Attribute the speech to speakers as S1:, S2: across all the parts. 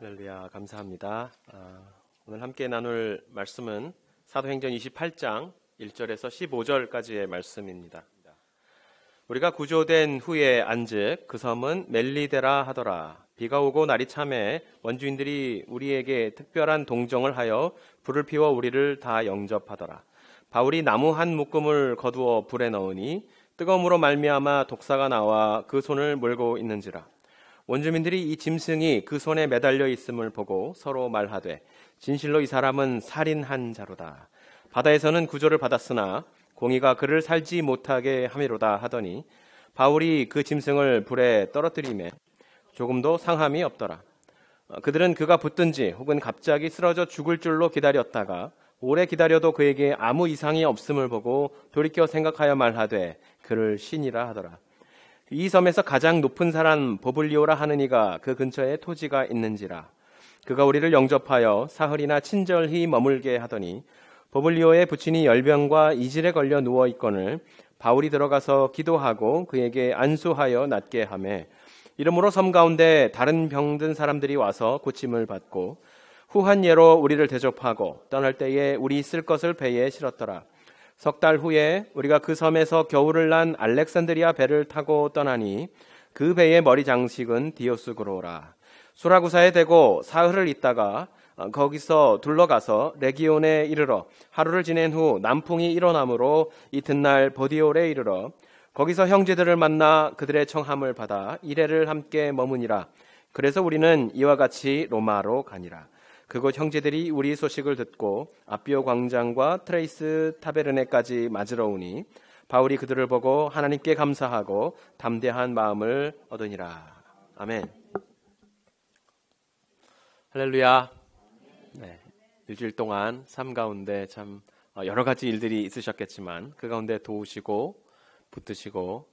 S1: 할렐루야, 감사합니다. 오늘 함께 나눌 말씀은 사도행전 28장 1절에서 15절까지의 말씀입니다. 우리가 구조된 후에 안즉 그 섬은 멜리데라 하더라. 비가 오고 날이 참해 원주인들이 우리에게 특별한 동정을 하여 불을 피워 우리를 다 영접하더라. 바울이 나무 한 묶음을 거두어 불에 넣으니 뜨거움으로 말미암아 독사가 나와 그 손을 물고 있는지라. 원주민들이 이 짐승이 그 손에 매달려 있음을 보고 서로 말하되 진실로 이 사람은 살인한 자로다. 바다에서는 구조를 받았으나 공의가 그를 살지 못하게 함이로다 하더니 바울이 그 짐승을 불에 떨어뜨리매 조금도 상함이 없더라. 그들은 그가 붙든지 혹은 갑자기 쓰러져 죽을 줄로 기다렸다가 오래 기다려도 그에게 아무 이상이 없음을 보고 돌이켜 생각하여 말하되 그를 신이라 하더라. 이 섬에서 가장 높은 사람 보블리오라 하는 이가 그 근처에 토지가 있는지라. 그가 우리를 영접하여 사흘이나 친절히 머물게 하더니 보블리오의 부친이 열병과 이질에 걸려 누워 있거늘 바울이 들어가서 기도하고 그에게 안수하여 낫게 하매 이러므로 섬 가운데 다른 병든 사람들이 와서 고침을 받고 후한 예로 우리를 대접하고 떠날 때에 우리 있을 것을 배에 실었더라. 석 달 후에 우리가 그 섬에서 겨울을 난 알렉산드리아 배를 타고 떠나니 그 배의 머리 장식은 디오스그로라. 수라구사에 대고 사흘을 있다가 거기서 둘러가서 레기온에 이르러 하루를 지낸 후 남풍이 일어나므로 이튿날 보디올에 이르러 거기서 형제들을 만나 그들의 청함을 받아 이레를 함께 머무니라. 그래서 우리는 이와 같이 로마로 가니라. 그곳 형제들이 우리 소식을 듣고 아비오 광장과 트레이스 타베르네까지 맞으러 오니 바울이 그들을 보고 하나님께 감사하고 담대한 마음을 얻으니라. 아멘. 할렐루야. 네, 일주일 동안 삶 가운데 참 여러 가지 일들이 있으셨겠지만 그 가운데 도우시고 붙드시고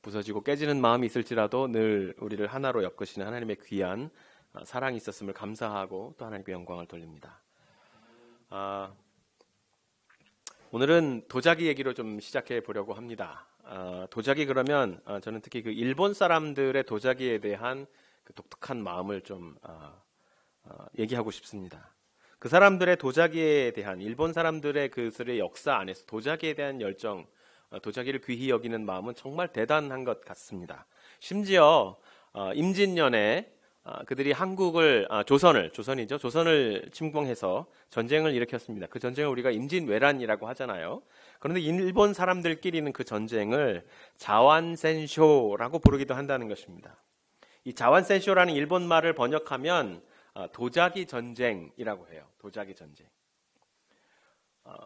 S1: 부서지고 깨지는 마음이 있을지라도 늘 우리를 하나로 엮으시는 하나님의 귀한 사랑이 있었음을 감사하고 또 하나님께 영광을 돌립니다. 오늘은 도자기 얘기로 좀 시작해 보려고 합니다. 도자기 그러면 저는 특히 그 일본 사람들의 도자기에 대한 그 독특한 마음을 좀 얘기하고 싶습니다. 그 사람들의 도자기에 대한 일본 사람들의 그들의 역사 안에서 도자기에 대한 열정, 도자기를 귀히 여기는 마음은 정말 대단한 것 같습니다. 심지어 임진년에 그들이 한국을 조선을 침공해서 전쟁을 일으켰습니다. 그 전쟁을 우리가 임진왜란이라고 하잖아요. 그런데 일본 사람들끼리는 그 전쟁을 자완센쇼라고 부르기도 한다는 것입니다. 이 자완센쇼라는 일본 말을 번역하면 도자기 전쟁이라고 해요. 도자기 전쟁.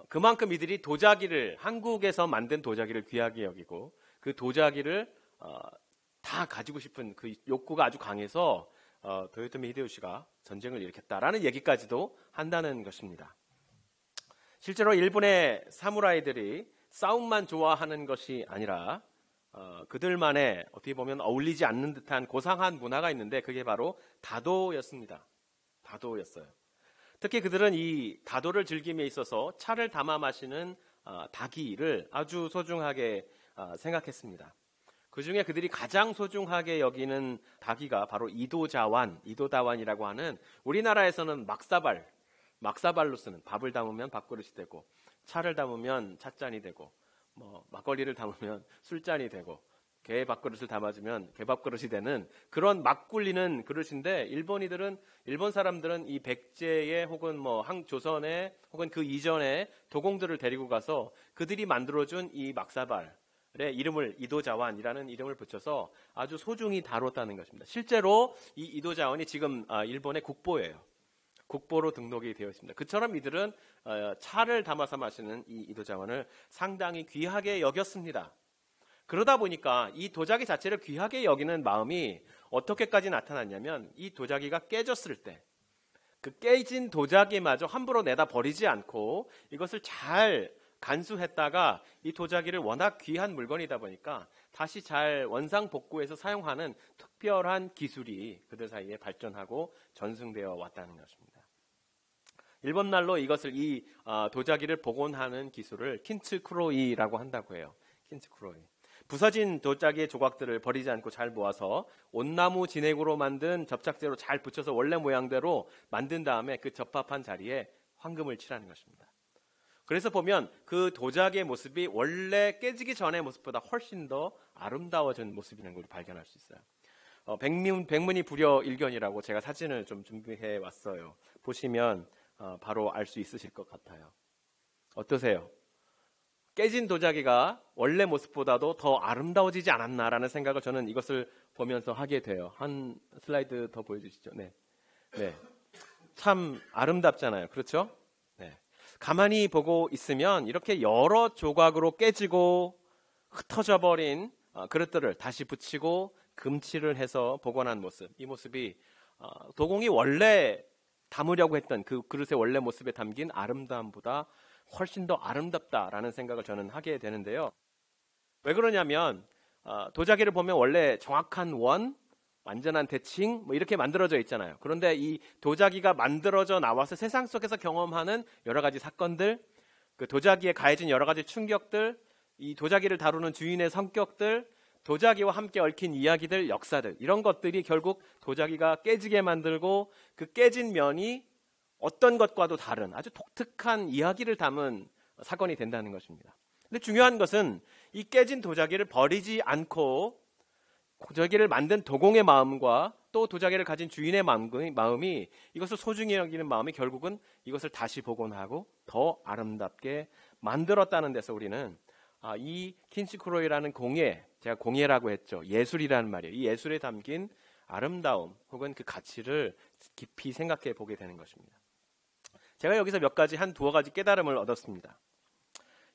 S1: 그만큼 이들이 도자기를 한국에서 만든 도자기를 귀하게 여기고 그 도자기를 다 가지고 싶은 그 욕구가 아주 강해서 도요토미 히데요시가 전쟁을 일으켰다라는 얘기까지도 한다는 것입니다. 실제로 일본의 사무라이들이 싸움만 좋아하는 것이 아니라 그들만의 어떻게 보면 어울리지 않는 듯한 고상한 문화가 있는데 그게 바로 다도였습니다. 다도였어요. 특히 그들은 이 다도를 즐김에 있어서 차를 담아 마시는 다기를 아주 소중하게 생각했습니다. 그 중에 그들이 가장 소중하게 여기는 다기가 바로 이도다완이라고 하는 우리나라에서는 막사발로 쓰는 밥을 담으면 밥그릇이 되고 차를 담으면 찻잔이 되고 막걸리를 담으면 술잔이 되고 개 밥그릇을 담아주면 개밥그릇이 되는 그런 막 굴리는 그릇인데 일본 사람들은 이 백제의 혹은 조선의 혹은 그 이전의 도공들을 데리고 가서 그들이 만들어준 이 막사발 이름을 이도자완이라는 이름을 붙여서 아주 소중히 다뤘다는 것입니다. 실제로 이 이도자완이 지금 일본의 국보예요. 국보로 등록이 되어 있습니다. 그처럼 이들은 차를 담아서 마시는 이 이도자완을 상당히 귀하게 여겼습니다. 그러다 보니까 이 도자기 자체를 귀하게 여기는 마음이 어떻게까지 나타났냐면 이 도자기가 깨졌을 때 그 깨진 도자기마저 함부로 내다 버리지 않고 이것을 잘 간수했다가 이 도자기를 워낙 귀한 물건이다 보니까 다시 잘 원상복구해서 사용하는 특별한 기술이 그들 사이에 발전하고 전승되어 왔다는 것입니다. 일본 말로 이것을 이 도자기를 복원하는 기술을 킨츠쿠로이라고 한다고 해요. 킨츠쿠로이. 부서진 도자기의 조각들을 버리지 않고 잘 모아서 온나무 진액으로 만든 접착제로 잘 붙여서 원래 모양대로 만든 다음에 그 적합한 자리에 황금을 칠하는 것입니다. 그래서 보면 그 도자기의 모습이 원래 깨지기 전의 모습보다 훨씬 더 아름다워진 모습이라는 걸 발견할 수 있어요. 백문이 불여일견이라고 제가 사진을 좀 준비해 왔어요. 보시면 바로 알 수 있으실 것 같아요. 어떠세요? 깨진 도자기가 원래 모습보다도 더 아름다워지지 않았나라는 생각을 저는 이것을 보면서 하게 돼요. 한 슬라이드 더 보여주시죠. 네. 참 아름답잖아요. 그렇죠? 네. 가만히 보고 있으면 이렇게 여러 조각으로 깨지고 흩어져 버린 그릇들을 다시 붙이고 금칠을 해서 복원한 모습, 이 모습이 도공이 원래 담으려고 했던 그 그릇의 원래 모습에 담긴 아름다움보다 훨씬 더 아름답다라는 생각을 저는 하게 되는데요. 왜 그러냐면 도자기를 보면 원래 정확한 원, 완전한 대칭 이렇게 만들어져 있잖아요. 그런데 이 도자기가 만들어져 나와서 세상 속에서 경험하는 여러 가지 사건들, 그 도자기에 가해진 여러 가지 충격들, 이 도자기를 다루는 주인의 성격들, 도자기와 함께 얽힌 이야기들, 역사들, 이런 것들이 결국 도자기가 깨지게 만들고 그 깨진 면이 어떤 것과도 다른 아주 독특한 이야기를 담은 사건이 된다는 것입니다. 근데 중요한 것은 이 깨진 도자기를 버리지 않고 도자기를 만든 도공의 마음과 또 도자기를 가진 주인의 마음이 이것을 소중히 여기는 마음이 결국은 이것을 다시 복원하고 더 아름답게 만들었다는 데서 우리는 이 킨시크로이라는 공예, 제가 공예라고 했죠. 예술이라는 말이에요. 이 예술에 담긴 아름다움 혹은 그 가치를 깊이 생각해 보게 되는 것입니다. 제가 여기서 몇 가지 두어 가지 깨달음을 얻었습니다.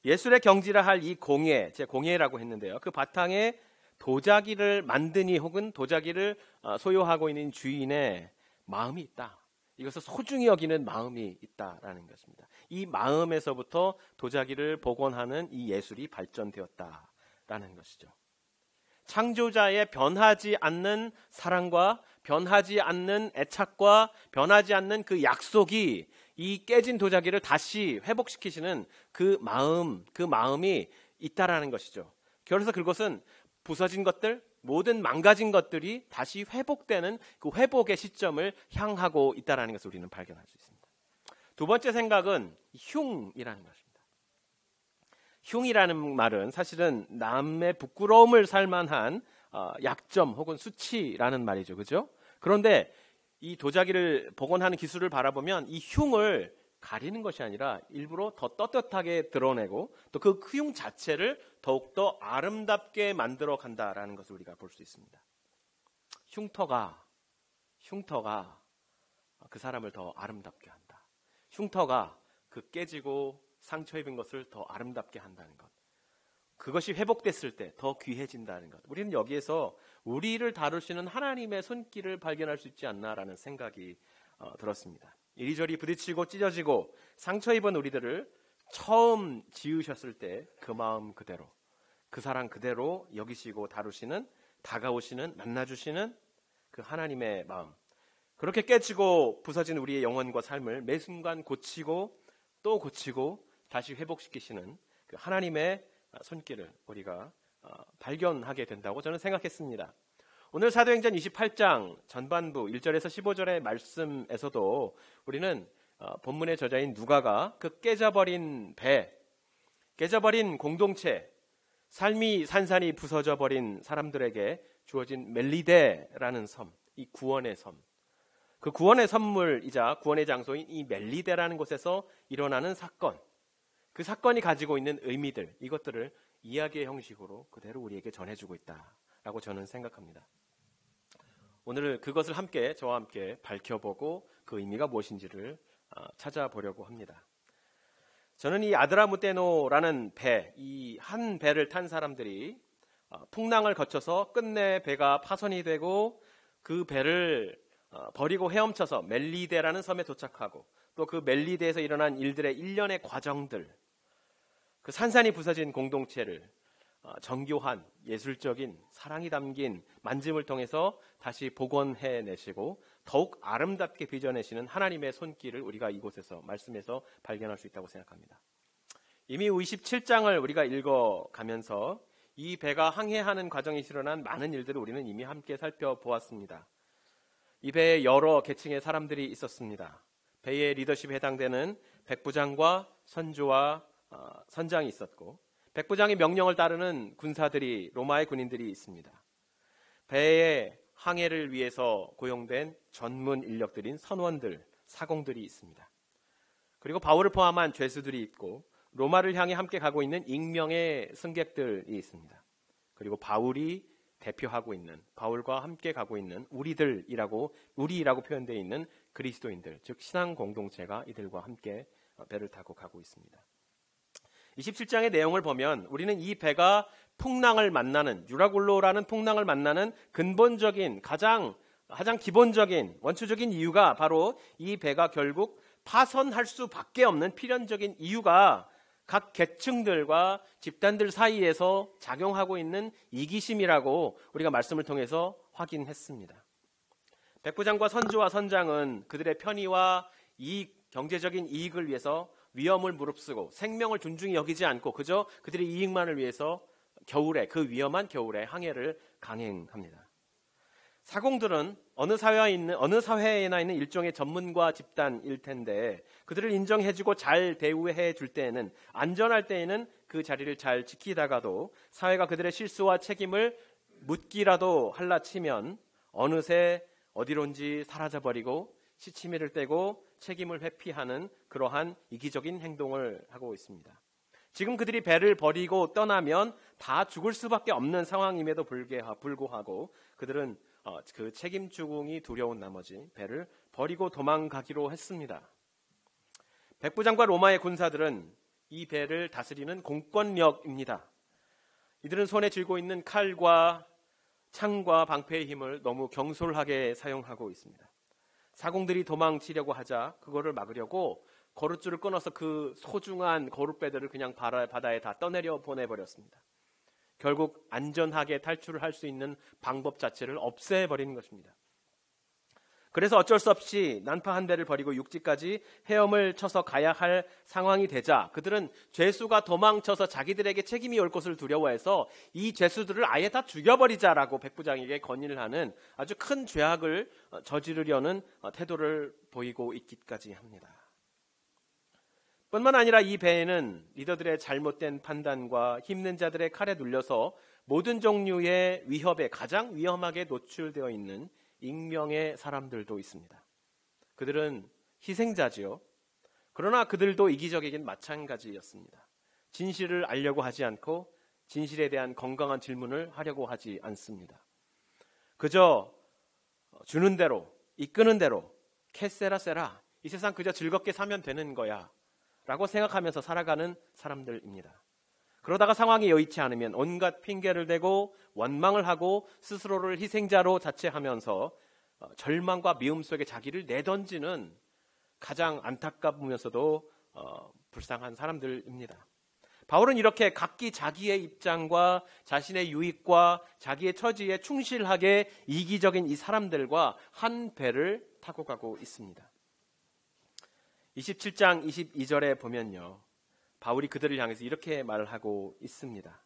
S1: 예술의 경지라 할 이 공예, 제가 공예라고 했는데요. 그 바탕에 도자기를 만드니 혹은 도자기를 소유하고 있는 주인의 마음이 있다. 이것을 소중히 여기는 마음이 있다라는 것입니다. 이 마음에서부터 도자기를 복원하는 이 예술이 발전되었다라는 것이죠. 창조자의 변하지 않는 사랑과 변하지 않는 애착과 변하지 않는 그 약속이 이 깨진 도자기를 다시 회복시키시는 그 마음이 있다라는 것이죠. 그래서 그것은 부서진 것들, 모든 망가진 것들이 다시 회복되는 그 회복의 시점을 향하고 있다라는 것을 우리는 발견할 수 있습니다. 두 번째 생각은 흉이라는 것입니다. 흉이라는 말은 사실은 남의 부끄러움을 살 만한 약점 혹은 수치라는 말이죠. 그죠? 그런데 이 도자기를 복원하는 기술을 바라보면 이 흉을 가리는 것이 아니라 일부러 더 떳떳하게 드러내고 또 그 흉 자체를 더욱더 아름답게 만들어 간다라는 것을 우리가 볼 수 있습니다. 흉터가 그 사람을 더 아름답게 한다. 흉터가 그 깨지고 상처 입은 것을 더 아름답게 한다는 것. 그것이 회복됐을 때 더 귀해진다는 것. 우리는 여기에서 우리를 다루시는 하나님의 손길을 발견할 수 있지 않나라는 생각이 들었습니다. 이리저리 부딪히고 찢어지고 상처 입은 우리들을 처음 지으셨을 때 그 마음 그대로, 그 사랑 그대로 여기시고 다루시는, 다가오시는, 만나주시는 그 하나님의 마음. 그렇게 깨지고 부서진 우리의 영혼과 삶을 매 순간 고치고 또 고치고 다시 회복시키시는 그 하나님의 손길을 우리가 발견하게 된다고 저는 생각했습니다. 오늘 사도행전 28장 전반부 1절에서 15절의 말씀에서도 우리는 본문의 저자인 누가가 그 깨져버린 배, 깨져버린 공동체, 삶이 산산이 부서져 버린 사람들에게 주어진 멜리데라는 섬, 이 구원의 섬, 그 구원의 선물이자 구원의 장소인 이 멜리데라는 곳에서 일어나는 사건, 그 사건이 가지고 있는 의미들, 이것들을 이야기의 형식으로 그대로 우리에게 전해주고 있다라고 저는 생각합니다. 오늘 그것을 저와 함께 밝혀보고 그 의미가 무엇인지를 찾아보려고 합니다. 저는 이 아드라무테노라는 배, 이 한 배를 탄 사람들이 풍랑을 거쳐서 끝내 배가 파손이 되고 그 배를 버리고 헤엄쳐서 멜리데라는 섬에 도착하고 또 그 멜리데에서 일어난 일들의 일련의 과정들, 그 산산이 부서진 공동체를 정교한 예술적인 사랑이 담긴 만짐을 통해서 다시 복원해내시고 더욱 아름답게 빚어내시는 하나님의 손길을 우리가 이곳에서 말씀에서 발견할 수 있다고 생각합니다. 이미 27장을 우리가 읽어가면서 이 배가 항해하는 과정에서 일어난 많은 일들을 우리는 이미 함께 살펴보았습니다. 이 배에 여러 계층의 사람들이 있었습니다. 배의 리더십에 해당되는 백부장과 선조와 선장이 있었고, 백부장의 명령을 따르는 군사들이, 로마의 군인들이 있습니다. 배의 항해를 위해서 고용된 전문 인력들인 선원들, 사공들이 있습니다. 그리고 바울을 포함한 죄수들이 있고, 로마를 향해 함께 가고 있는 익명의 승객들이 있습니다. 그리고 바울이 대표하고 있는, 바울과 함께 가고 있는 우리라고 표현되어 있는 그리스도인들, 즉 신앙 공동체가 이들과 함께 배를 타고 가고 있습니다. 27장의 내용을 보면 우리는 이 배가 풍랑을 만나는, 유라굴로라는 풍랑을 만나는 근본적인, 가장 기본적인, 원초적인 이유가 바로 이 배가 결국 파선할 수밖에 없는 필연적인 이유가 각 계층들과 집단들 사이에서 작용하고 있는 이기심이라고 우리가 말씀을 통해서 확인했습니다. 백부장과 선조와 선장은 그들의 편의와 경제적인 이익을 위해서 위험을 무릅쓰고 생명을 존중히 여기지 않고 그저 그들의 이익만을 위해서 그 위험한 겨울에 항해를 강행합니다. 사공들은 어느 사회에나 있는 일종의 전문가 집단일 텐데, 그들을 인정해주고 잘 대우해 줄 때에는, 안전할 때에는 그 자리를 잘 지키다가도 사회가 그들의 실수와 책임을 묻기라도 할라 치면 어느새 어디론지 사라져버리고 시치미를 떼고 책임을 회피하는 그러한 이기적인 행동을 하고 있습니다. 지금 그들이 배를 버리고 떠나면 다 죽을 수밖에 없는 상황임에도 불구하고 그들은 그 책임 추궁이 두려운 나머지 배를 버리고 도망가기로 했습니다. 백부장과 로마의 군사들은 이 배를 다스리는 공권력입니다. 이들은 손에 쥐고 있는 칼과 창과 방패의 힘을 너무 경솔하게 사용하고 있습니다. 사공들이 도망치려고 하자 그거를 막으려고 거룻줄을 끊어서 그 소중한 거룻배들을 그냥 바다에 다 떠내려 보내버렸습니다. 결국 안전하게 탈출을 할 수 있는 방법 자체를 없애버리는 것입니다. 그래서 어쩔 수 없이 난파 한 배를 버리고 육지까지 헤엄을 쳐서 가야 할 상황이 되자 그들은 죄수가 도망쳐서 자기들에게 책임이 올 것을 두려워해서 이 죄수들을 아예 다 죽여버리자라고 백부장에게 건의를 하는 아주 큰 죄악을 저지르려는 태도를 보이고 있기까지 합니다. 뿐만 아니라 이 배에는 리더들의 잘못된 판단과 힘든 자들의 칼에 눌려서 모든 종류의 위협에 가장 위험하게 노출되어 있는 익명의 사람들도 있습니다. 그들은 희생자지요. 그러나 그들도 이기적이긴 마찬가지였습니다. 진실을 알려고 하지 않고 진실에 대한 건강한 질문을 하려고 하지 않습니다. 그저 주는 대로, 이끄는 대로 캐세라 세라, 이 세상 그저 즐겁게 사면 되는 거야 라고 생각하면서 살아가는 사람들입니다. 그러다가 상황이 여의치 않으면 온갖 핑계를 대고 원망을 하고 스스로를 희생자로 자체하면서 절망과 미움 속에 자기를 내던지는 가장 안타까우면서도 불쌍한 사람들입니다. 바울은 이렇게 각기 자기의 입장과 자신의 유익과 자기의 처지에 충실하게 이기적인 이 사람들과 한 배를 타고 가고 있습니다. 27장 22절에 보면요, 바울이 그들을 향해서 이렇게 말하고 있습니다.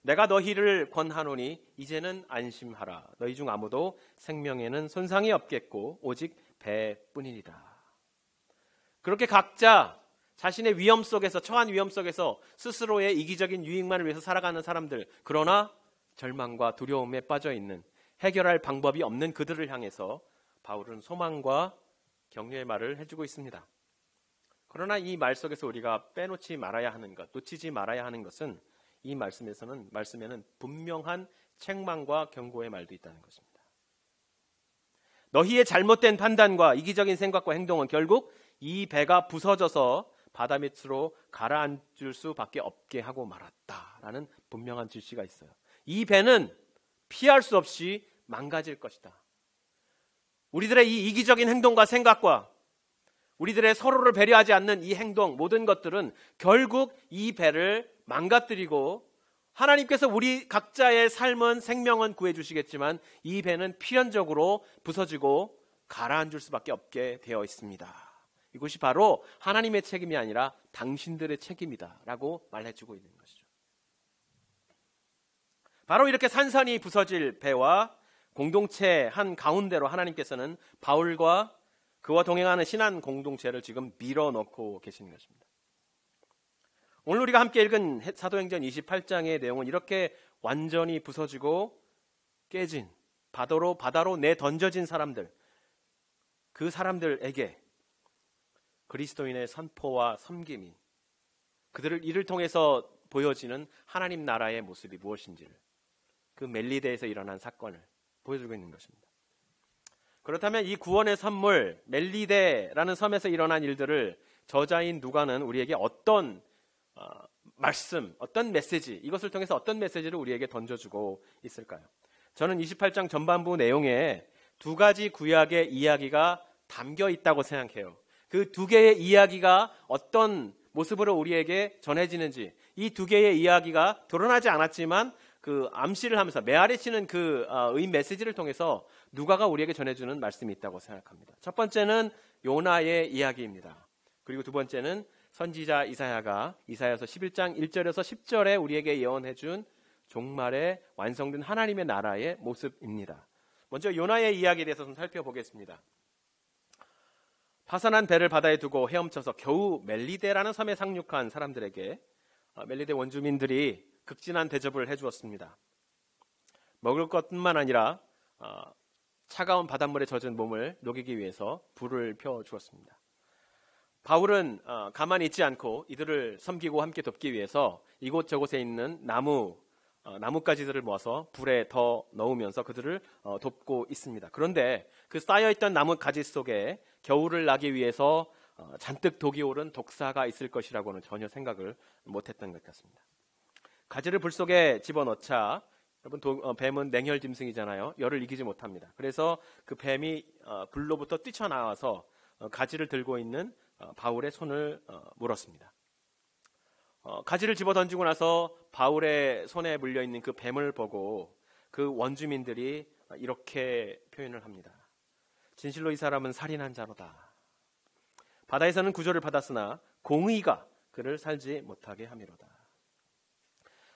S1: 내가 너희를 권하노니 이제는 안심하라. 너희 중 아무도 생명에는 손상이 없겠고 오직 배뿐이니라. 그렇게 각자 자신의 위험 속에서, 처한 위험 속에서 스스로의 이기적인 유익만을 위해서 살아가는 사람들, 그러나 절망과 두려움에 빠져있는, 해결할 방법이 없는 그들을 향해서 바울은 소망과 격려의 말을 해주고 있습니다. 그러나 이 말 속에서 우리가 빼놓지 말아야 하는 것, 놓치지 말아야 하는 것은 이 말씀에는 분명한 책망과 경고의 말도 있다는 것입니다. 너희의 잘못된 판단과 이기적인 생각과 행동은 결국 이 배가 부서져서 바다 밑으로 가라앉을 수밖에 없게 하고 말았다라는 분명한 지시가 있어요. 이 배는 피할 수 없이 망가질 것이다. 우리들의 이 이기적인 행동과 생각과 우리들의 서로를 배려하지 않는 이 행동, 모든 것들은 결국 이 배를 망가뜨리고, 하나님께서 우리 각자의 삶은, 생명은 구해주시겠지만 이 배는 필연적으로 부서지고 가라앉을 수밖에 없게 되어 있습니다. 이것이 바로 하나님의 책임이 아니라 당신들의 책임이다 라고 말해주고 있는 것이죠. 바로 이렇게 산산이 부서질 배와 공동체 한 가운데로 하나님께서는 바울과 그와 동행하는 신한 공동체를 지금 밀어넣고 계시는 것입니다. 오늘 우리가 함께 읽은 사도행전 28장의 내용은 이렇게 완전히 부서지고 깨진 바다로 내던져진 사람들, 그 사람들에게 그리스도인의 선포와 섬김이 이를 통해서 보여지는 하나님 나라의 모습이 무엇인지를, 그 멜리데에서 일어난 사건을 보여주고 있는 것입니다. 그렇다면 이 구원의 선물 멜리데라는 섬에서 일어난 일들을 저자인 누가는 우리에게 어떤 말씀, 어떤 메시지, 이것을 통해서 어떤 메시지를 우리에게 던져주고 있을까요? 저는 28장 전반부 내용에 두 가지 구약의 이야기가 담겨 있다고 생각해요. 그 두 개의 이야기가 어떤 모습으로 우리에게 전해지는지, 이 두 개의 이야기가 드러나지 않았지만 그 암시를 하면서 메아리치는 의 메시지를 통해서 누가가 우리에게 전해주는 말씀이 있다고 생각합니다. 첫 번째는 요나의 이야기입니다. 그리고 두 번째는 선지자 이사야가 이사야서 11장 1절에서 10절에 우리에게 예언해준 종말에 완성된 하나님의 나라의 모습입니다. 먼저 요나의 이야기에 대해서 좀 살펴보겠습니다. 파산한 배를 바다에 두고 헤엄쳐서 겨우 멜리데라는 섬에 상륙한 사람들에게 멜리데 원주민들이 극진한 대접을 해주었습니다. 먹을 것뿐만 아니라 차가운 바닷물에 젖은 몸을 녹이기 위해서 불을 펴주었습니다. 바울은 가만히 있지 않고 이들을 섬기고 함께 돕기 위해서 이곳저곳에 있는 나뭇가지들을 모아서 불에 더 넣으면서 그들을 돕고 있습니다. 그런데 그 쌓여있던 나뭇가지 속에 겨울을 나기 위해서 잔뜩 독이 오른 독사가 있을 것이라고는 전혀 생각을 못했던 것 같습니다. 가지를 불 속에 집어넣자, 여러분 뱀은 냉혈 짐승이잖아요. 열을 이기지 못합니다. 그래서 그 뱀이 불로부터 뛰쳐나와서 가지를 들고 있는 바울의 손을 물었습니다. 가지를 집어 던지고 나서 바울의 손에 물려있는 그 뱀을 보고 그 원주민들이 이렇게 표현을 합니다. 진실로 이 사람은 살인한 자로다. 바다에서는 구조를 받았으나 공의가 그를 살지 못하게 함이로다.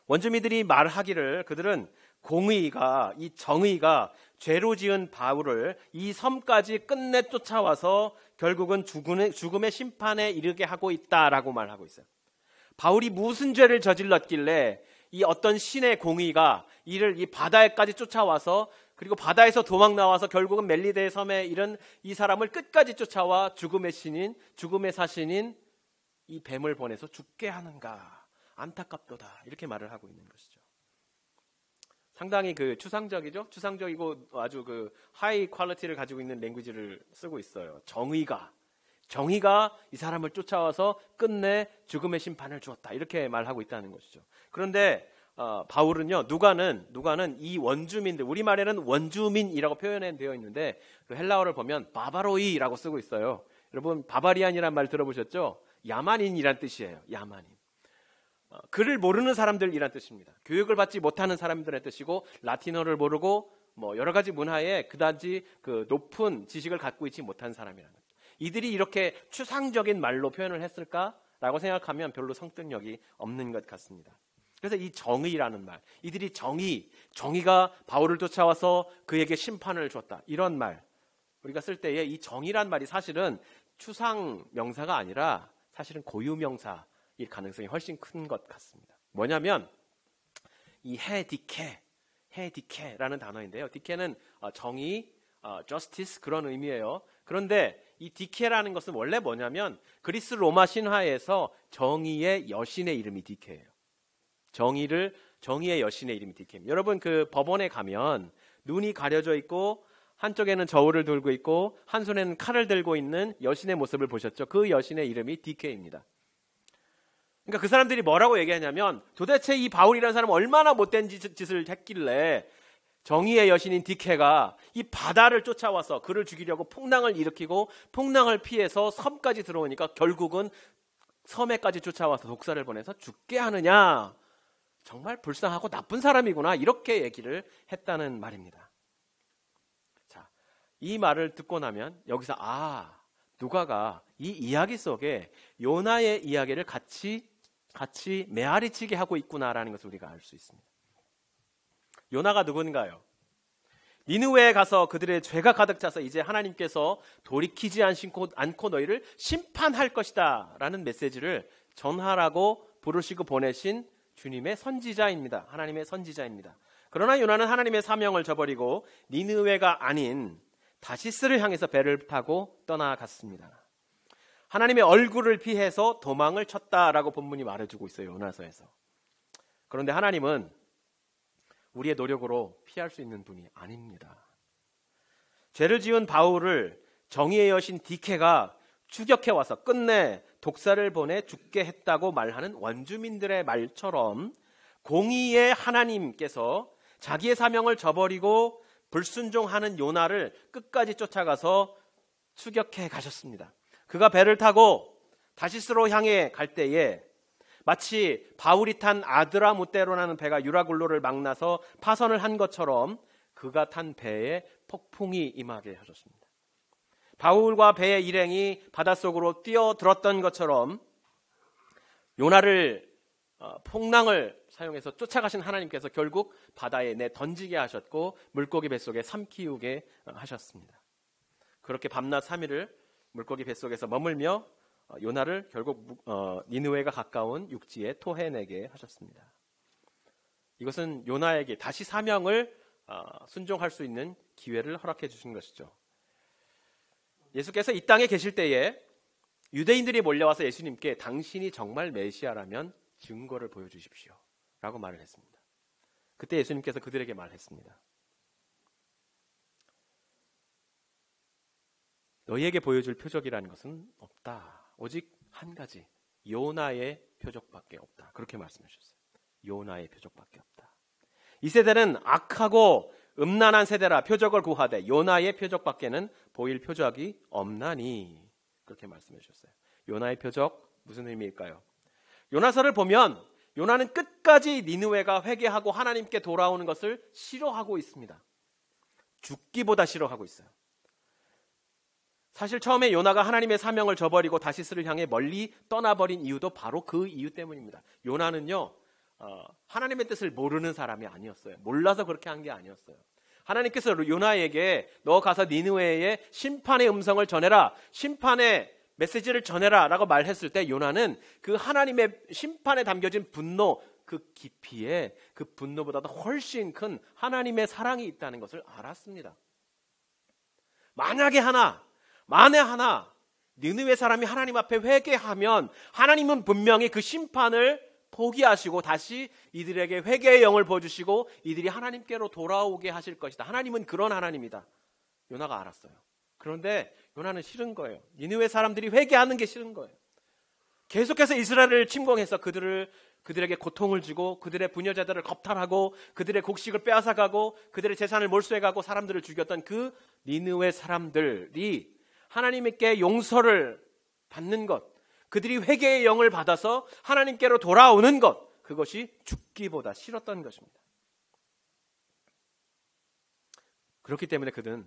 S1: 원주민들이 말하기를 그들은 공의가, 이 정의가 죄로 지은 바울을 이 섬까지 끝내 쫓아와서 결국은 죽음의 심판에 이르게 하고 있다라고 말하고 있어요. 바울이 무슨 죄를 저질렀길래 이 어떤 신의 공의가 이를 이 바다에까지 쫓아와서, 그리고 바다에서 도망 나와서 결국은 멜리데 섬에 이른 이 사람을 끝까지 쫓아와 죽음의 사신인 이 뱀을 보내서 죽게 하는가, 안타깝도다, 이렇게 말을 하고 있는 것이죠. 상당히 추상적이죠. 추상적이고 아주 하이 퀄리티를 가지고 있는 랭귀지를 쓰고 있어요. 정의가 이 사람을 쫓아와서 끝내 죽음의 심판을 주었다, 이렇게 말하고 있다는 것이죠. 그런데 바울은요, 누가는 이 원주민들, 우리말에는 원주민이라고 표현되어 있는데 그 헬라어를 보면 바바로이라고 쓰고 있어요. 여러분 바바리안이란 말 들어보셨죠? 야만인이란 뜻이에요. 야만인. 글을 모르는 사람들이란 뜻입니다. 교육을 받지 못하는 사람들의 뜻이고, 라틴어를 모르고 여러 가지 문화에 그다지 높은 지식을 갖고 있지 못한 사람이라는 거죠. 이들이 이렇게 추상적인 말로 표현을 했을까라고 생각하면 별로 설득력이 없는 것 같습니다. 그래서 이 정의라는 말, 이들이 정의가 바울을 쫓아와서 그에게 심판을 줬다, 이런 말 우리가 쓸 때에 이 정의란 말이 사실은 추상 명사가 아니라 사실은 고유 명사일 가능성이 훨씬 큰 것 같습니다. 뭐냐면 이 디케라는 단어인데요. 디케는 정의, justice 그런 의미예요. 그런데 이 디케라는 것은 원래 뭐냐면 그리스 로마 신화에서 정의의 여신의 이름이 디케예요. 정의의 여신의 이름이 디케입니다. 여러분 법원에 가면 눈이 가려져 있고 한쪽에는 저울을 들고 있고 한 손에는 칼을 들고 있는 여신의 모습을 보셨죠? 그 여신의 이름이 디케입니다. 그러니까 그 사람들이 뭐라고 얘기하냐면 도대체 이 바울이라는 사람은 얼마나 못된 짓을 했길래 정의의 여신인 디케가 이 바다를 쫓아와서 그를 죽이려고 풍랑을 일으키고 풍랑을 피해서 섬까지 들어오니까 결국은 섬에까지 쫓아와서 독사를 보내서 죽게 하느냐, 정말 불쌍하고 나쁜 사람이구나, 이렇게 얘기를 했다는 말입니다. 자, 이 말을 듣고 나면 여기서 누가가 이 이야기 속에 요나의 이야기를 같이 메아리치게 하고 있구나라는 것을 우리가 알 수 있습니다. 요나가 누군가요? 니느웨에 가서 그들의 죄가 가득 차서 이제 하나님께서 돌이키지 않고 너희를 심판할 것이다 라는 메시지를 전하라고 부르시고 보내신 주님의 선지자입니다. 하나님의 선지자입니다. 그러나 요나는 하나님의 사명을 저버리고 니느웨가 아닌 다시스를 향해서 배를 타고 떠나갔습니다. 하나님의 얼굴을 피해서 도망을 쳤다라고 본문이 말해주고 있어요. 요나서에서. 그런데 하나님은 우리의 노력으로 피할 수 있는 분이 아닙니다. 죄를 지은 바울을 정의의 여신 디케가 추격해 와서 끝내 독사를 보내 죽게 했다고 말하는 원주민들의 말처럼 공의의 하나님께서 자기의 사명을 저버리고 불순종하는 요나를 끝까지 쫓아가서 추격해 가셨습니다. 그가 배를 타고 다시스로 향해 갈 때에 마치 바울이 탄 아드라무테로라는 배가 유라굴로를 망라서 파선을 한 것처럼 그가 탄 배에 폭풍이 임하게 하셨습니다. 바울과 배의 일행이 바닷속으로 뛰어들었던 것처럼 요나를 풍랑을 사용해서 쫓아가신 하나님께서 결국 바다에 던지게 하셨고 물고기 뱃속에 삼키우게 하셨습니다. 그렇게 밤낮 3일을 물고기 뱃속에서 머물며 요나를 결국 니느웨가 가까운 육지에 토해내게 하셨습니다. 이것은 요나에게 다시 사명을 순종할 수 있는 기회를 허락해 주신 것이죠. 예수께서 이 땅에 계실 때에 유대인들이 몰려와서 예수님께 당신이 정말 메시아라면 증거를 보여주십시오 라고 말을 했습니다. 그때 예수님께서 그들에게 말했습니다. 너희에게 보여줄 표적이라는 것은 없다. 오직 한 가지, 요나의 표적밖에 없다. 그렇게 말씀하셨어요. 요나의 표적밖에 없다. 이 세대는 악하고 음란한 세대라 표적을 구하되 요나의 표적밖에는 보일 표적이 없나니. 그렇게 말씀해 주셨어요. 요나의 표적 무슨 의미일까요? 요나서를 보면 요나는 끝까지 니느웨가 회개하고 하나님께 돌아오는 것을 싫어하고 있습니다. 죽기보다 싫어하고 있어요. 사실 처음에 요나가 하나님의 사명을 저버리고 다시스를 향해 멀리 떠나버린 이유도 바로 그 이유 때문입니다. 요나는요, 하나님의 뜻을 모르는 사람이 아니었어요. 몰라서 그렇게 한 게 아니었어요. 하나님께서 요나에게 너 가서 니느웨에 심판의 음성을 전해라, 심판의 메시지를 전해라 라고 말했을 때 요나는 그 하나님의 심판에 담겨진 분노, 그 깊이에 그 분노보다도 훨씬 큰 하나님의 사랑이 있다는 것을 알았습니다. 만에 하나 니느웨 사람이 하나님 앞에 회개하면 하나님은 분명히 그 심판을 포기하시고 다시 이들에게 회개의 영을 부어주시고 이들이 하나님께로 돌아오게 하실 것이다. 하나님은 그런 하나님이다. 요나가 알았어요. 그런데 요나는 싫은 거예요. 니느웨 사람들이 회개하는 게 싫은 거예요. 계속해서 이스라엘을 침공해서 그들에게 고통을 주고 그들의 부녀자들을 겁탈하고 그들의 곡식을 빼앗아가고 그들의 재산을 몰수해가고 사람들을 죽였던 그 니느웨 사람들이 하나님께 용서를 받는 것, 그들이 회개의 영을 받아서 하나님께로 돌아오는 것, 그것이 죽기보다 싫었던 것입니다. 그렇기 때문에 그는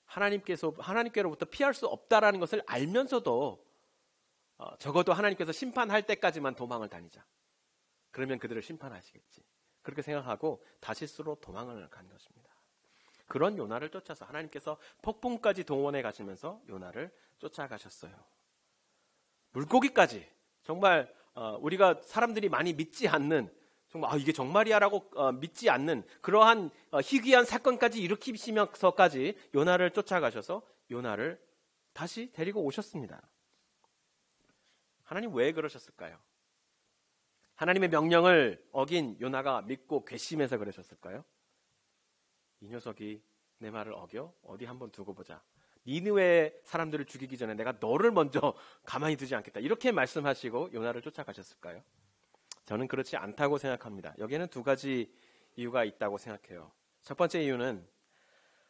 S1: 하나님께로부터 피할 수 없다라는 것을 알면서도 적어도 하나님께서 심판할 때까지만 도망을 다니자. 그러면 그들을 심판하시겠지. 그렇게 생각하고 다시스로 도망을 간 것입니다. 그런 요나를 쫓아서 하나님께서 폭풍까지 동원해 가시면서 요나를 쫓아가셨어요. 물고기까지 정말 우리가 사람들이 많이 믿지 않는 정말 이게 정말이야라고 믿지 않는 그러한 희귀한 사건까지 일으키시면서까지 요나를 쫓아가셔서 요나를 다시 데리고 오셨습니다. 하나님 왜 그러셨을까요? 하나님의 명령을 어긴 요나가 믿고 괘씸해서 그러셨을까요? 이 녀석이 내 말을 어겨? 어디 한번 두고 보자. 니느웨 사람들을 죽이기 전에 내가 너를 먼저 가만히 두지 않겠다. 이렇게 말씀하시고 요나를 쫓아가셨을까요? 저는 그렇지 않다고 생각합니다. 여기에는 두 가지 이유가 있다고 생각해요. 첫 번째 이유는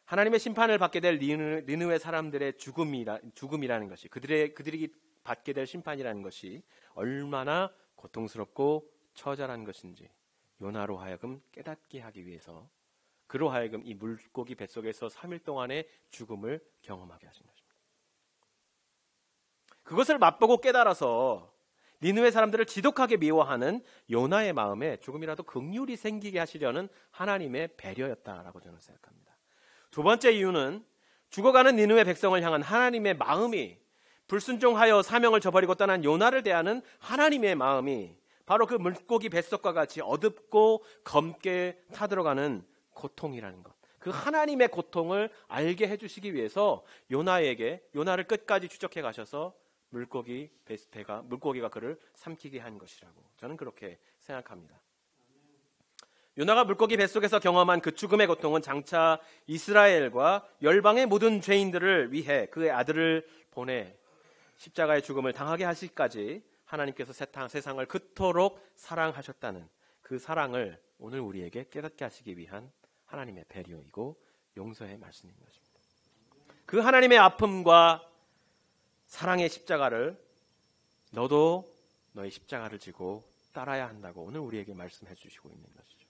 S1: 하나님의 심판을 받게 될 니느웨 사람들의 죽음이라는 것이 그들이 받게 될 심판이라는 것이 얼마나 고통스럽고 처절한 것인지 요나로 하여금 깨닫게 하기 위해서 그로 하여금 이 물고기 뱃속에서 3일 동안의 죽음을 경험하게 하신 것입니다. 그것을 맛보고 깨달아서 니느웨 사람들을 지독하게 미워하는 요나의 마음에 조금이라도 긍휼이 생기게 하시려는 하나님의 배려였다라고 저는 생각합니다. 두 번째 이유는 죽어가는 니느웨 백성을 향한 하나님의 마음이, 불순종하여 사명을 저버리고 떠난 요나를 대하는 하나님의 마음이 바로 그 물고기 뱃속과 같이 어둡고 검게 타들어가는 고통이라는 것, 그 하나님의 고통을 알게 해주시기 위해서 요나를 끝까지 추적해 가셔서 물고기가 그를 삼키게 한 것이라고 저는 그렇게 생각합니다. 요나가 물고기 뱃속에서 경험한 그 죽음의 고통은 장차 이스라엘과 열방의 모든 죄인들을 위해 그의 아들을 보내 십자가의 죽음을 당하게 하시기까지 하나님께서 세상을 그토록 사랑하셨다는 그 사랑을 오늘 우리에게 깨닫게 하시기 위한 하나님의 배려이고 용서의 말씀인 것입니다. 그 하나님의 아픔과 사랑의 십자가를 너도 너의 십자가를 지고 따라야 한다고 오늘 우리에게 말씀해 주시고 있는 것이죠.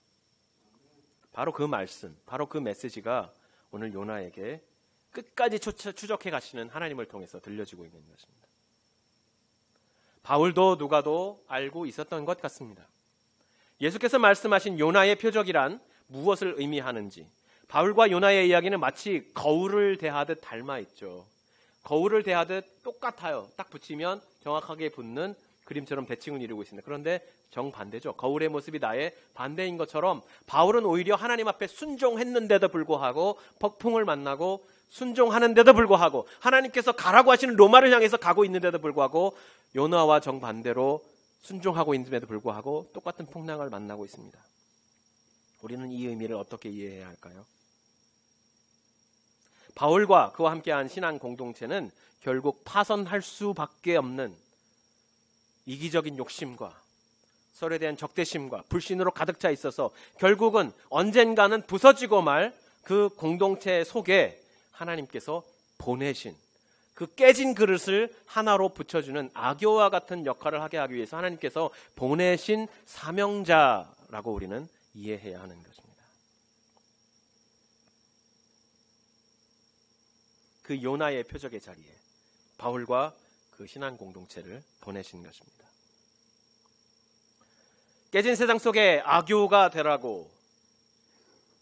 S1: 바로 그 말씀, 바로 그 메시지가 오늘 요나에게 끝까지 추적해 가시는 하나님을 통해서 들려지고 있는 것입니다. 바울도 누가도 알고 있었던 것 같습니다. 예수께서 말씀하신 요나의 표적이란 무엇을 의미하는지, 바울과 요나의 이야기는 마치 거울을 대하듯 닮아 있죠. 거울을 대하듯 똑같아요. 딱 붙이면 정확하게 붙는 그림처럼 대칭을 이루고 있습니다. 그런데 정반대죠. 거울의 모습이 나의 반대인 것처럼 바울은 오히려 하나님 앞에 순종했는데도 불구하고 폭풍을 만나고 순종하는데도 불구하고 하나님께서 가라고 하시는 로마를 향해서 가고 있는데도 불구하고 요나와 정반대로 순종하고 있는데도 불구하고 똑같은 풍랑을 만나고 있습니다. 우리는 이 의미를 어떻게 이해해야 할까요? 바울과 그와 함께한 신앙 공동체는 결국 파선할 수밖에 없는 이기적인 욕심과 서로에 대한 적대심과 불신으로 가득 차 있어서 결국은 언젠가는 부서지고 말 그 공동체 속에 하나님께서 보내신 그 깨진 그릇을 하나로 붙여주는 아교와 같은 역할을 하게 하기 위해서 하나님께서 보내신 사명자라고 우리는 이해해야 하는 것입니다. 그 요나의 표적의 자리에 바울과 그 신앙 공동체를 보내신 것입니다. 깨진 세상 속에 아교가 되라고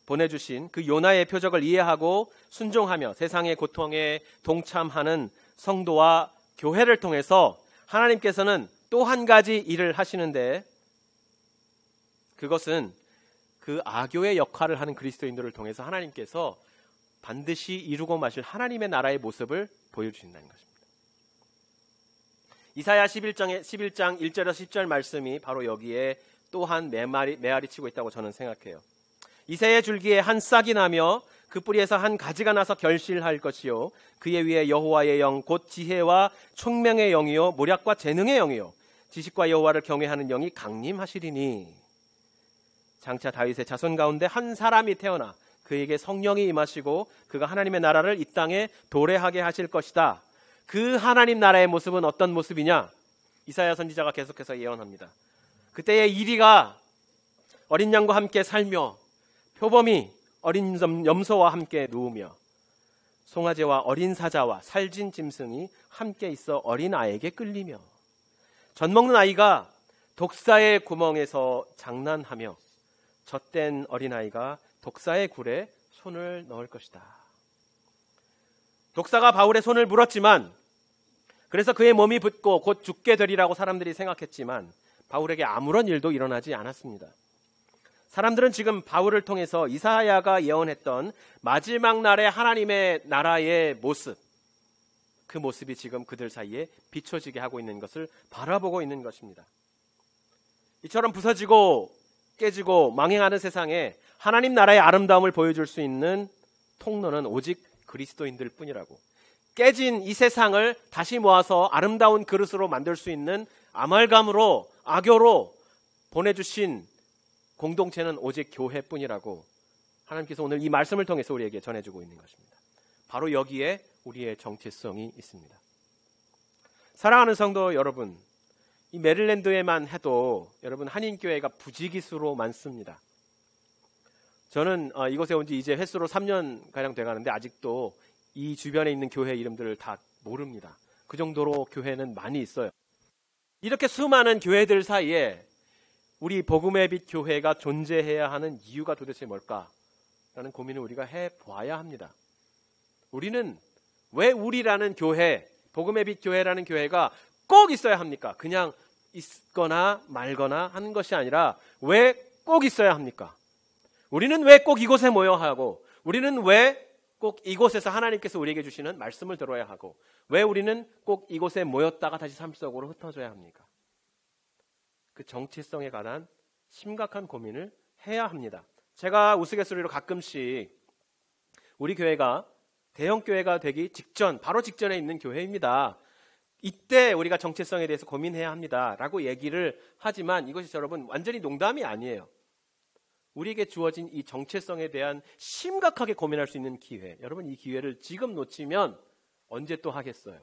S1: 보내주신 그 요나의 표적을 이해하고 순종하며 세상의 고통에 동참하는 성도와 교회를 통해서 하나님께서는 또 한 가지 일을 하시는데, 그것은 그 아교의 역할을 하는 그리스도인들을 통해서 하나님께서 반드시 이루고 마실 하나님의 나라의 모습을 보여주신다는 것입니다. 이사야 11장 1절에서 10절 말씀이 바로 여기에 또한 메아리 치고 있다고 저는 생각해요. 이새의 줄기에 한 싹이 나며 그 뿌리에서 한 가지가 나서 결실할 것이요 그의 위에 여호와의 영 곧 지혜와 총명의 영이요 모략과 재능의 영이요 지식과 여호와를 경외하는 영이 강림하시리니 장차 다윗의 자손 가운데 한 사람이 태어나 그에게 성령이 임하시고 그가 하나님의 나라를 이 땅에 도래하게 하실 것이다. 그 하나님 나라의 모습은 어떤 모습이냐? 이사야 선지자가 계속해서 예언합니다. 그때의 이리가 어린 양과 함께 살며 표범이 어린 염소와 함께 누우며 송아지와 어린 사자와 살진 짐승이 함께 있어 어린 아이에게 끌리며 젖먹는 아이가 독사의 구멍에서 장난하며 젖된 어린아이가 독사의 굴에 손을 넣을 것이다. 독사가 바울의 손을 물었지만, 그래서 그의 몸이 붓고 곧 죽게 되리라고 사람들이 생각했지만 바울에게 아무런 일도 일어나지 않았습니다. 사람들은 지금 바울을 통해서 이사야가 예언했던 마지막 날의 하나님의 나라의 모습, 그 모습이 지금 그들 사이에 비춰지게 하고 있는 것을 바라보고 있는 것입니다. 이처럼 부서지고 깨지고 망해가는 세상에 하나님 나라의 아름다움을 보여줄 수 있는 통로는 오직 그리스도인들 뿐이라고, 깨진 이 세상을 다시 모아서 아름다운 그릇으로 만들 수 있는 아말감으로, 아교로 보내주신 공동체는 오직 교회뿐이라고 하나님께서 오늘 이 말씀을 통해서 우리에게 전해주고 있는 것입니다. 바로 여기에 우리의 정체성이 있습니다. 사랑하는 성도 여러분, 이 메릴랜드에만 해도 여러분 한인교회가 부지기수로 많습니다. 저는 이곳에 온 지 이제 횟수로 3년가량 돼가는데 아직도 이 주변에 있는 교회 이름들을 다 모릅니다. 그 정도로 교회는 많이 있어요. 이렇게 수많은 교회들 사이에 우리 복음의 빛 교회가 존재해야 하는 이유가 도대체 뭘까라는 고민을 우리가 해봐야 합니다. 우리는 왜 우리라는 교회, 복음의 빛 교회라는 교회가 꼭 있어야 합니까? 그냥 있거나 말거나 하는 것이 아니라 왜 꼭 있어야 합니까? 우리는 왜 꼭 이곳에 모여야 하고, 우리는 왜 꼭 이곳에서 하나님께서 우리에게 주시는 말씀을 들어야 하고, 왜 우리는 꼭 이곳에 모였다가 다시 삶 속으로 흩어져야 합니까? 그 정체성에 관한 심각한 고민을 해야 합니다. 제가 우스갯소리로 가끔씩 우리 교회가 대형 교회가 되기 직전, 바로 직전에 있는 교회입니다. 이때 우리가 정체성에 대해서 고민해야 합니다 라고 얘기를 하지만 이것이 여러분 완전히 농담이 아니에요. 우리에게 주어진 이 정체성에 대한 심각하게 고민할 수 있는 기회, 여러분 이 기회를 지금 놓치면 언제 또 하겠어요?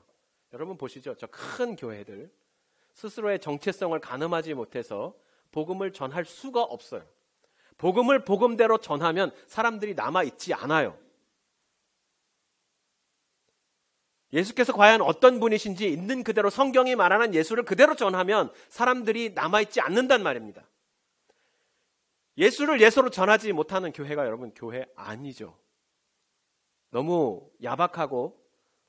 S1: 여러분 보시죠. 저 큰 교회들 스스로의 정체성을 가늠하지 못해서 복음을 전할 수가 없어요. 복음을 복음대로 전하면 사람들이 남아있지 않아요. 예수께서 과연 어떤 분이신지 있는 그대로 성경이 말하는 예수를 그대로 전하면 사람들이 남아있지 않는단 말입니다. 예수를 예수로 전하지 못하는 교회가 여러분 교회 아니죠. 너무 야박하고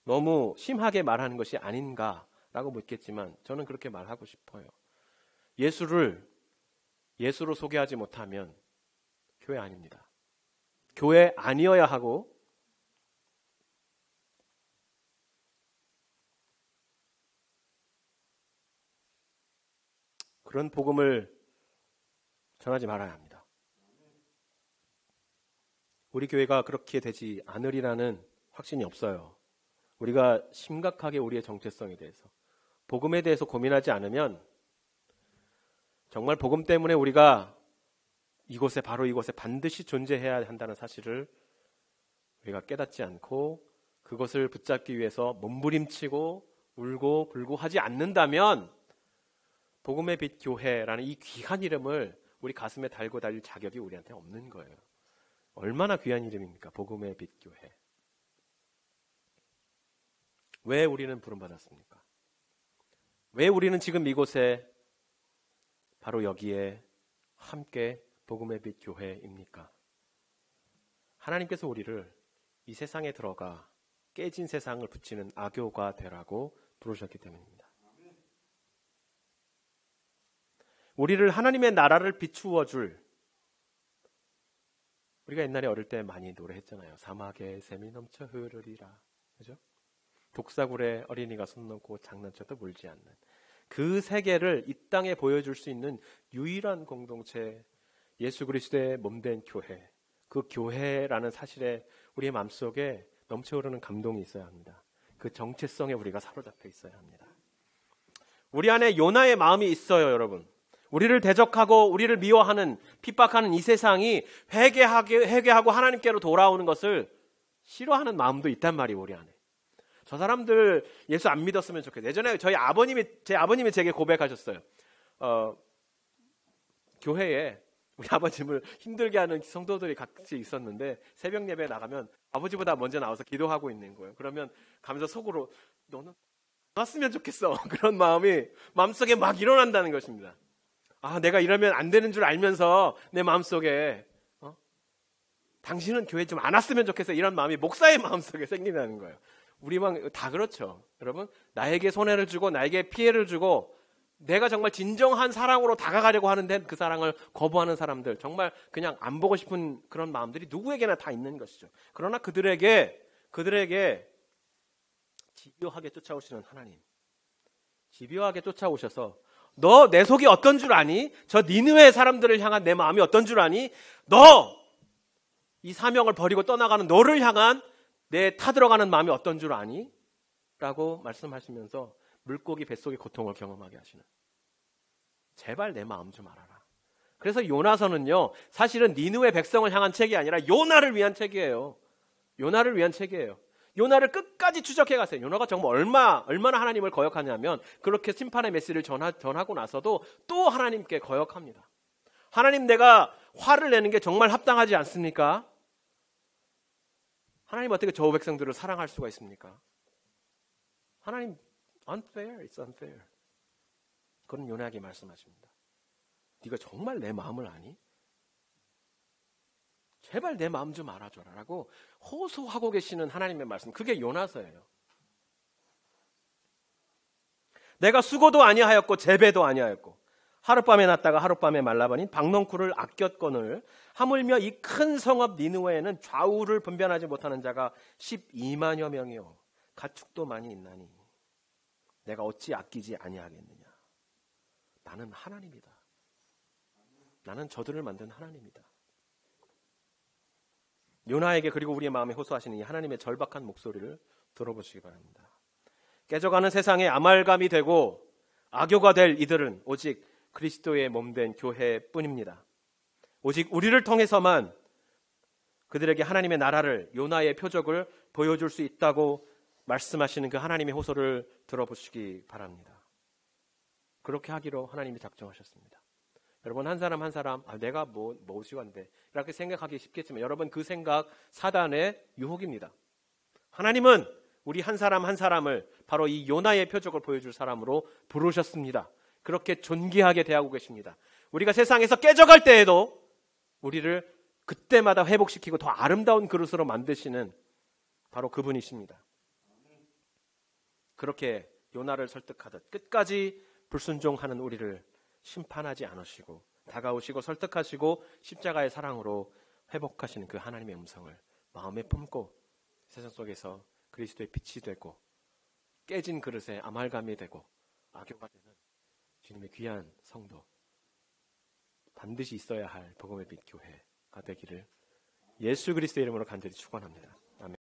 S1: 너무 심하게 말하는 것이 아닌가라고 묻겠지만 저는 그렇게 말하고 싶어요. 예수를 예수로 소개하지 못하면 교회 아닙니다. 교회 아니어야 하고 그런 복음을 전하지 말아야 합니다. 우리 교회가 그렇게 되지 않으리라는 확신이 없어요. 우리가 심각하게 우리의 정체성에 대해서, 복음에 대해서 고민하지 않으면 정말 복음 때문에 우리가 이곳에, 바로 이곳에 반드시 존재해야 한다는 사실을 우리가 깨닫지 않고 그것을 붙잡기 위해서 몸부림치고 울고 불고 하지 않는다면 복음의 빛 교회라는 이 귀한 이름을 우리 가슴에 달고 다닐 자격이 우리한테 없는 거예요. 얼마나 귀한 이름입니까? 복음의 빛 교회. 왜 우리는 부름받았습니까? 왜 우리는 지금 이곳에 바로 여기에 함께 복음의 빛 교회입니까? 하나님께서 우리를 이 세상에 들어가 깨진 세상을 붙이는 아교가 되라고 부르셨기 때문입니다. 우리를 하나님의 나라를 비추어 줄, 우리가 옛날에 어릴 때 많이 노래했잖아요. 사막에 샘이 넘쳐 흐르리라. 그죠? 독사굴에 어린이가 손 놓고 장난쳐도 물지 않는 그 세계를 이 땅에 보여줄 수 있는 유일한 공동체, 예수 그리스도의 몸된 교회. 그 교회라는 사실에 우리의 마음속에 넘쳐 흐르는 감동이 있어야 합니다. 그 정체성에 우리가 사로잡혀 있어야 합니다. 우리 안에 요나의 마음이 있어요, 여러분. 우리를 대적하고 우리를 미워하는, 핍박하는 이 세상이 회개하고 하나님께로 돌아오는 것을 싫어하는 마음도 있단 말이에요, 우리 안에. 저 사람들 예수 안 믿었으면 좋겠어요. 예전에 제 아버님이 제게 고백하셨어요. 교회에 우리 아버님을 힘들게 하는 성도들이 같이 있었는데 새벽 예배에 나가면 아버지보다 먼저 나와서 기도하고 있는 거예요. 그러면 가면서 속으로 너는 나왔으면 좋겠어. 그런 마음이 마음속에 막 일어난다는 것입니다. 아, 내가 이러면 안 되는 줄 알면서 내 마음속에 당신은 교회 좀 안 왔으면 좋겠어. 이런 마음이 목사의 마음속에 생긴다는 거예요. 우리만 다 그렇죠. 여러분, 나에게 손해를 주고 나에게 피해를 주고 내가 정말 진정한 사랑으로 다가가려고 하는데 그 사랑을 거부하는 사람들, 정말 그냥 안 보고 싶은 그런 마음들이 누구에게나 다 있는 것이죠. 그러나 그들에게 집요하게 쫓아오시는 하나님, 집요하게 쫓아오셔서 너 내 속이 어떤 줄 아니? 저 니느웨 사람들을 향한 내 마음이 어떤 줄 아니? 너 이 사명을 버리고 떠나가는 너를 향한 내 타들어가는 마음이 어떤 줄 아니? 라고 말씀하시면서 물고기 뱃속의 고통을 경험하게 하시는, 제발 내 마음 좀 알아라. 그래서 요나서는요, 사실은 니느웨 백성을 향한 책이 아니라 요나를 위한 책이에요. 요나를 위한 책이에요. 요나를 끝까지 추적해 가세요. 요나가 정말 얼마나 하나님을 거역하냐면 그렇게 심판의 메시지를 전하고 나서도 또 하나님께 거역합니다. 하나님, 내가 화를 내는 게 정말 합당하지 않습니까? 하나님, 어떻게 저 백성들을 사랑할 수가 있습니까? 하나님, unfair, it's unfair. 그런 요나에게 말씀하십니다. 네가 정말 내 마음을 아니? 제발 내 마음 좀 알아줘라 라고 호소하고 계시는 하나님의 말씀, 그게 요나서예요. 내가 수고도 아니하였고 재배도 아니하였고 하룻밤에 났다가 하룻밤에 말라버린 박넝쿨을 아꼈거늘 하물며 이 큰 성읍 니느웨에는 좌우를 분별하지 못하는 자가 12만여 명이요 가축도 많이 있나니 내가 어찌 아끼지 아니하겠느냐. 나는 하나님이다. 나는 저들을 만든 하나님이다. 요나에게 그리고 우리의 마음에 호소하시는 이 하나님의 절박한 목소리를 들어보시기 바랍니다. 깨져가는 세상에 아말감이 되고 악교가 될 이들은 오직 그리스도의 몸된 교회뿐입니다. 오직 우리를 통해서만 그들에게 하나님의 나라를, 요나의 표적을 보여줄 수 있다고 말씀하시는 그 하나님의 호소를 들어보시기 바랍니다. 그렇게 하기로 하나님이 작정하셨습니다. 여러분, 한 사람 한 사람 내가 무엇이건데 이렇게 생각하기 쉽겠지만 여러분, 그 생각 사단의 유혹입니다. 하나님은 우리 한 사람 한 사람을 바로 이 요나의 표적을 보여줄 사람으로 부르셨습니다. 그렇게 존귀하게 대하고 계십니다. 우리가 세상에서 깨져갈 때에도 우리를 그때마다 회복시키고 더 아름다운 그릇으로 만드시는 바로 그분이십니다. 그렇게 요나를 설득하듯 끝까지 불순종하는 우리를 심판하지 않으시고 다가오시고 설득하시고 십자가의 사랑으로 회복하시는 그 하나님의 음성을 마음에 품고 세상 속에서 그리스도의 빛이 되고 깨진 그릇에 아말감이 되고 악교가 되는 주님의 귀한 성도, 반드시 있어야 할 복음의 빛 교회가 되기를 예수 그리스도의 이름으로 간절히 축원합니다.